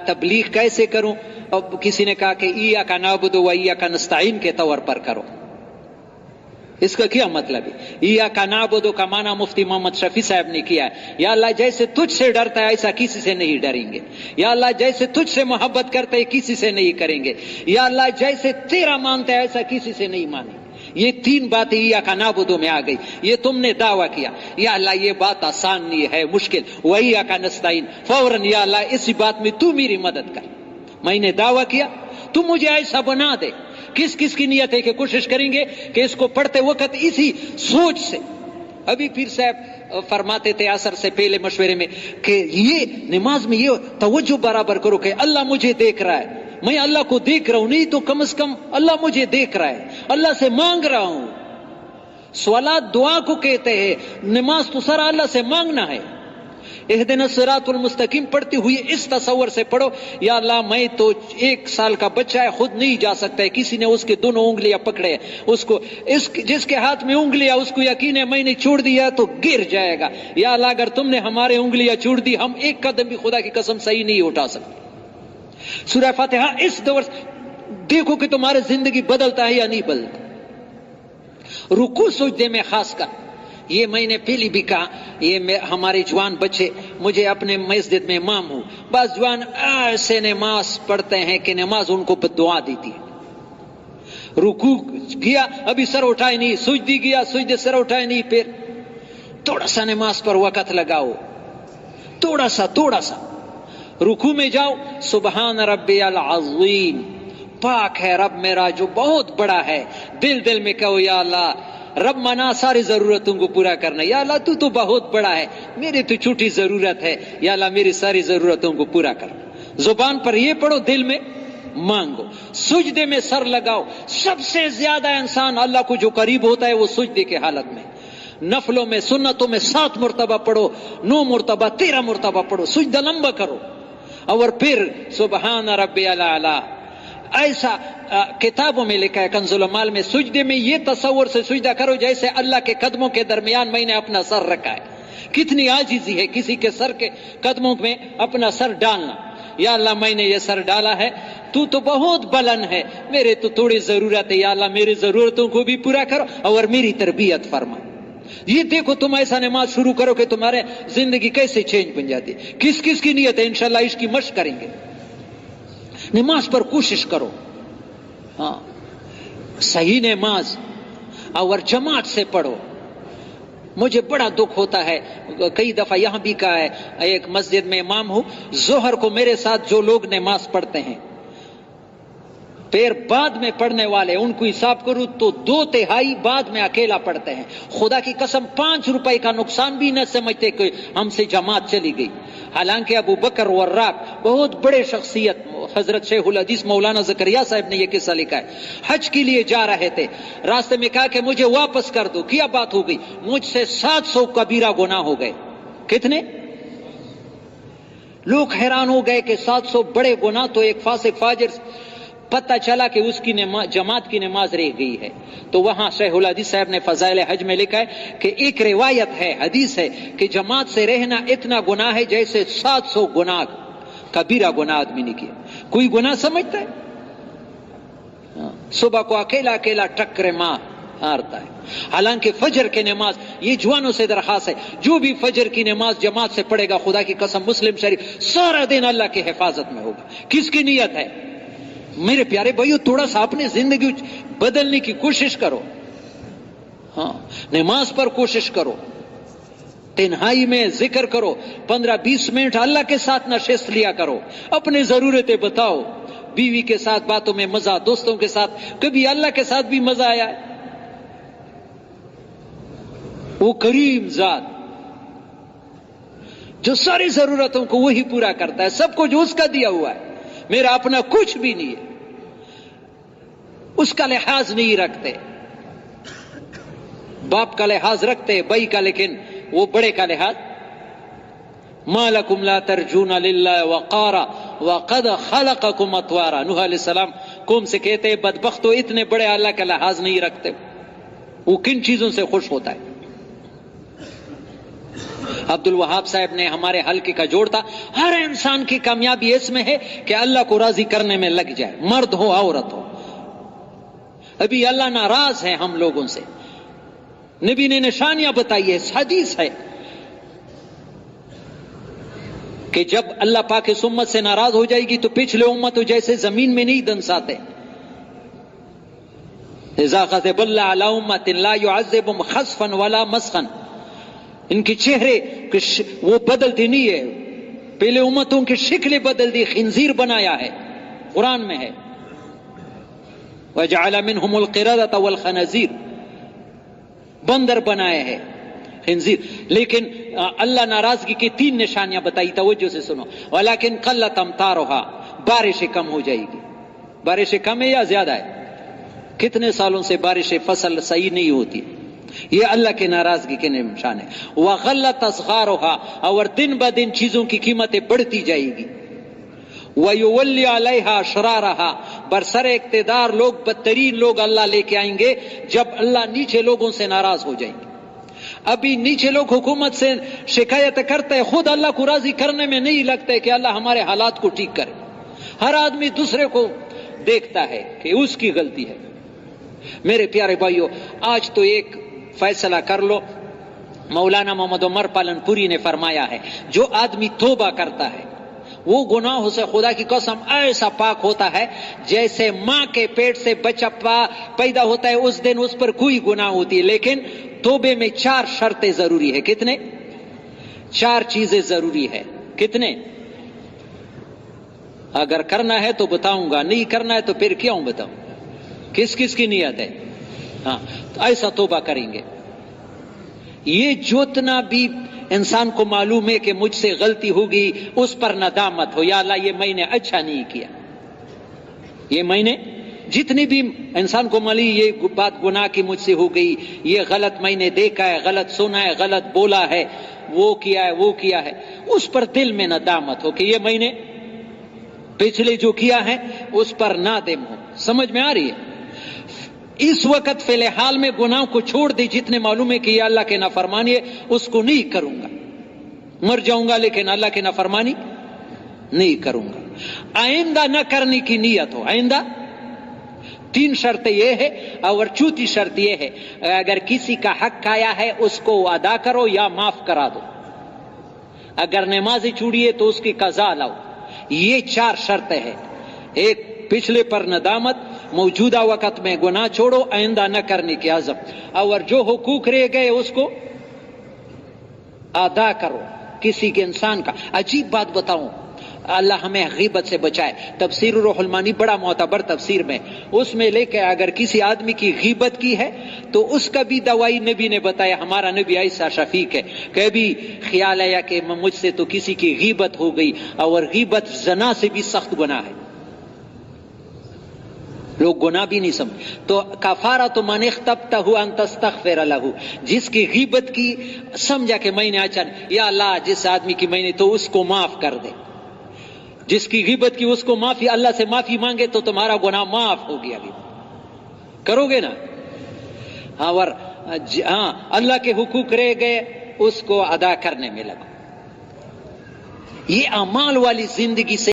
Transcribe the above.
تبلیغ کیسے کروں؟ اب کسی نے کہا کہ ایاک نعبد و ایاک نستعین کے طور پر کرو. اس کا کیا مطلب ہے؟ ایاک نعبد کا معنی مفتی محمد شفیع صاحب نے کیا ہے، یا اللہ جیسے تجھ سے ڈرتا ہے ایسا کسی سے نہیں ڈریں گے. یا اللہ جیسے تجھ سے محبت کرتے ہیں کسی سے نہیں کریں گے. یا اللہ جیسے تیرا مانتے ہیں ایسا کسی سے نہیں مانیں گے. یہ تین باتیں ایاک نعبد میں آ گئی. یہ تم نے دعویٰ کیا یا اللہ یہ بات آسان نہیں ہے، مشکل. وایاک نستعین، فوراً یا اللہ اسی بات میں تو میری مدد کر. میں نے دعویٰ کیا تو مجھے ایسا بنا دے. کس کس کی نیت ہے کہ کوشش کریں گے کہ اس کو پڑھتے وقت اسی سوچ سے. ابھی پیر صاحب فرماتے تھے عصر سے پہلے مشورے میں کہ یہ نماز میں یہ توجہ برابر کرو کہ اللہ مجھے دیکھ رہا ہے، میں اللہ کو دیکھ رہا ہوں، نہیں تو کم از کم اللہ مجھے دیکھ رہا ہے، اللہ سے مانگ رہا ہوں. سوالات دعا کو کہتے ہیں، نماز تو سارا اللہ سے مانگنا ہے. اہدنا الصراط المستقیم پڑھتے ہوئے اس تصور سے پڑھو، یا اللہ میں تو 1 سال کا بچہ ہے، خود نہیں جا سکتا ہے، کسی نے اس کے دونوں انگلیاں پکڑے، اس کو جس کے ہاتھ میں انگلیاں اس کو یقین ہے میں نے چھوڑ دیا تو گر جائے گا. یا اللہ اگر تم نے ہمارے انگلیاں چھوڑ دی ہم ایک قدم بھی خدا کی قسم صحیح نہیں اٹھا سکتے. سورہ فاتحہ اس دور دیکھو کہ تمہاری زندگی بدلتا ہے یا نہیں بدلتا. رکوع سجدے میں خاص کر یہ میں نے پہلی بھی کہا، یہ ہمارے جوان بچے، مجھے اپنے مسجد میں امام ہوں، بعض جوان ایسے نماز پڑھتے ہیں کہ نماز ان کو دعا دیتی ہے. رکوع گیا ابھی سر اٹھائے نہیں، سجدی گیا سجدے سر اٹھائے نہیں. پھر تھوڑا سا نماز پر وقت لگاؤ، تھوڑا سا رکوع میں جاؤ، سبحان ربی العظیم، پاک ہے رب میرا جو بہت بڑا ہے. دل میں کہو یا اللہ رب منا ساری ضرورتوں کو پورا کرنا، یا اللہ تو بہت بڑا ہے، میری تو چھوٹی ضرورت ہے، یا اللہ میری ساری ضرورتوں کو پورا کر. زبان پر یہ پڑھو، دل میں مانگو. سجدے میں سر لگاؤ. سب سے زیادہ انسان اللہ کو جو قریب ہوتا ہے وہ سجدے کے حالت میں. نفلوں میں سنتوں میں 7 مرتبہ پڑھو، 9 مرتبہ 13 مرتبہ پڑھو، سجدہ لمبا کرو. اور پھر سبحان ربی الاعلی. ایسا کتابوں میں لکھا ہے کنز المال میں، سجدے میں یہ تصور سے سجدہ کرو جیسے اللہ کے قدموں کے درمیان میں نے اپنا سر رکھا ہے. کتنی عاجزی ہے کسی کے سر کے قدموں میں اپنا سر ڈالنا. یا اللہ میں نے یہ سر ڈالا ہے، تو بہت بلند ہے، میرے تو تھوڑی ضرورت ہے، یا اللہ میری ضرورتوں کو بھی پورا کرو اور میری تربیت فرما. یہ دیکھو تم ایسا نماز شروع کرو کہ تمہارے زندگی کیسے چینج بن جاتی. کس کس کی نیت ہے انشاءاللہ اس کی مشق کریں گے. نماز پر کوشش کرو، ہاں صحیح نماز اور جماعت سے پڑھو. مجھے بڑا دکھ ہوتا ہے، کئی دفعہ یہاں بھی کہا ہے، ایک مسجد میں امام ہوں، ظہر کو میرے ساتھ جو لوگ نماز پڑھتے ہیں پھر بعد میں پڑھنے والے ان کو حساب کروں تو 2/3 بعد میں اکیلا پڑھتے ہیں. خدا کی قسم 5 روپے کا نقصان بھی نہ سمجھتے کہ ہم سے جماعت چلی گئی. حالانکہ ابو بکر وراق بہت بڑے شخصیت، حضرت شیخ الحدیث مولانا زکریا صاحب نے یہ قصہ لکھا ہے. حج کے لیے جا رہے تھے، راستے میں کہا کہ مجھے واپس کر دو. کیا بات ہو گئی؟ مجھ سے 700 کبیرہ گناہ ہو گئے. کتنے؟ لوگ حیران ہو گئے کہ 700 بڑے گناہ تو ایک فاسق فاجر. پتہ چلا کہ اس کی جماعت کی نماز رہ گئی ہے. تو وہاں شیخ الحدیث صاحب نے فضائل حج میں لکھا ہے کہ ایک روایت ہے، حدیث ہے کہ جماعت سے رہنا اتنا گناہ ہے جیسے 700 گناہ کبیرہ گناہ آدمی نے کیا. کوئی گناہ سمجھتا ہے؟ صبح کو اکیلا ٹکرے مارتا ہے. حالانکہ فجر کی نماز، یہ جوانوں سے درخواست ہے، جو بھی فجر کی نماز جماعت سے پڑھے گا خدا کی قسم مسلم شریف سارا دن اللہ کی حفاظت میں ہوگا. کس کی نیت ہے؟ میرے پیارے بھائیو تھوڑا سا اپنی زندگی بدلنے کی کوشش کرو. ہاں نماز پر کوشش کرو، تنہائی میں ذکر کرو، 15-20 منٹ اللہ کے ساتھ نشست لیا کرو، اپنی ضرورتیں بتاؤ. بیوی کے ساتھ باتوں میں مزہ، دوستوں کے ساتھ، کبھی اللہ کے ساتھ بھی مزہ آیا ہے. وہ کریم ذات جو ساری ضرورتوں کو وہی پورا کرتا ہے، سب کو جو اس کا دیا ہوا ہے، میرا اپنا کچھ بھی نہیں ہے. اس کا لحاظ نہیں رکھتے. باپ کا لحاظ رکھتے بھائی کا، لیکن وہ بڑے کا لحاظ. ما لکم لا ترجون للہ وقارا وقد خلقکم اطوارا. نوح علیہ السلام قوم سے کہتے ہیں بدبختو اتنے بڑے اللہ کا لحاظ نہیں رکھتے. وہ کن چیزوں سے خوش ہوتا ہے؟ عبد الوہاب صاحب نے ہمارے حلقے کا جوڑ تھا، ہر انسان کی کامیابی اس میں ہے کہ اللہ کو راضی کرنے میں لگ جائے، مرد ہو عورت ہو۔ ابھی اللہ ناراض ہے ہم لوگوں سے، نبی نے نشانیاں بتائی ہے، حدیث ہے کہ جب اللہ پاک اس امت سے ناراض ہو جائے گی تو پچھلے امت جیسے زمین میں نہیں دنساتے۔ اذا غضب اللہ علی امت لا يعذبهم خسفا ولا مسخا، ان کے چہرے وہ بدلتے نہیں ہے، پہلے امتوں کی شکلیں بدل دی، خنزیر بنایا ہے، قرآن میں ہے وجعل منهم القردة والخنازیر، بندر بنائے ہیں، خنزیر۔ لیکن اللہ ناراضگی کی 3 نشانیاں بتائی، توجہ سے سنو۔ ولیکن قلت امطارها، بارشیں کم ہو جائے گی۔ بارشیں کم ہے یا زیادہ ہے؟ کتنے سالوں سے بارشیں فصل صحیح نہیں ہوتی، یہ اللہ کے ناراضگی کے نشان ہے۔ وغلت اسعارها، اور دن بدن چیزوں کی قیمتیں بڑھتی جائے گی۔ وَيُوَلِّ عَلَيْهَا أَشْرَارَهَا، برسر اقتدار لوگ، بدترین لوگ اللہ لے کے آئیں گے جب اللہ نیچے لوگوں سے ناراض ہو جائیں گے۔ ابھی نیچے لوگ حکومت سے شکایت کرتے ہیں، خود اللہ کو راضی کرنے میں نہیں لگتا ہے کہ اللہ ہمارے حالات کو ٹھیک کرے۔ ہر آدمی دوسرے کو دیکھتا ہے کہ اس کی غلطی ہے۔ میرے پیارے بھائیو، آج تو ایک فیصلہ کر لو، مولانا محمد عمر پالن پوری نے فرمایا ہے، جو آدمی توبہ کرتا ہے وہ گناہوں سے خدا کی قسم ایسا پاک ہوتا ہے جیسے ماں کے پیٹ سے بچہ پیدا ہوتا ہے اس دن اس پر کوئی گناہ ہوتی ہے۔ لیکن توبے میں 4 شرطیں ضروری ہے۔ کتنے؟ 4 چیزیں ضروری ہے۔ کتنے؟ اگر کرنا ہے تو بتاؤں گا، نہیں کرنا ہے تو پھر کیوں بتاؤں؟ کس کس کی نیت ہے؟ ہاں، تو ایسا توبہ کریں گے۔ یہ جتنا بھی انسان کو معلوم ہے کہ مجھ سے غلطی ہوگی، اس پر ندامت ہو، یا اللہ یہ میں نے اچھا نہیں کیا، یہ میں نے جتنی بھی انسان کو ملی یہ بات گناہ کی مجھ سے ہو گئی، یہ غلط میں نے دیکھا ہے، غلط سنا ہے، غلط بولا ہے، وہ کیا ہے، وہ کیا ہے، اس پر دل میں ندامت ہو کہ یہ میں نے پچھلے جو کیا ہے اس پر نادم ہو۔ سمجھ میں آ رہی ہے؟ اس وقت فی الحال میں گناہ کو چھوڑ دی، جتنے معلوم ہے کہ یہ اللہ کے نافرمانی ہے اس کو نہیں کروں گا، مر جاؤں گا لیکن اللہ کے نافرمانی نہیں کروں گا۔ آئندہ نہ کرنے کی نیت ہو، آئندہ 3 شرطیں یہ ہے، اور 4تھی شرط یہ ہے اگر کسی کا حق آیا ہے اس کو ادا کرو یا معاف کرا دو، اگر نمازیں چھوڑی ہے تو اس کی قضا لاؤ۔ یہ 4 شرطیں ہیں۔ ایک، پچھلے پر ندامت، موجودہ وقت میں گناہ چھوڑو، آئندہ نہ کرنے کی عزم، اور جو حقوق رہ گئے اس کو ادا کرو۔ کسی کے انسان کا، عجیب بات بتاؤں، اللہ ہمیں غیبت سے بچائے، تفسیر روح المانی بڑا معتبر تفسیر میں، اس میں لے کے اگر کسی آدمی کی غیبت کی ہے تو اس کا بھی دوائی نبی نے بتایا، ہمارا نبی ایسا شفیق ہے کہ ابھی خیال آیا کہ مجھ سے تو کسی کی غیبت ہو گئی، اور غیبت زنا سے بھی سخت گناہ ہے، لوگ گناہ بھی نہیں سمجھ۔ تو کفارۃ من اغتبتہ ان تستغفر لہ، جس کی غیبت کی سمجھا کہ میں نے اچھا، یا اللہ جس آدمی کی میں نے تو اس کو معاف کر دے، جس کی غیبت کی اس کو معافی، اللہ سے معافی مانگے تو تمہارا گناہ معاف ہو گیا۔ کرو گے نا؟ اور ہاں، اللہ کے حقوق رہ گئے اس کو ادا کرنے میں لگو۔ یہ اعمال والی زندگی سے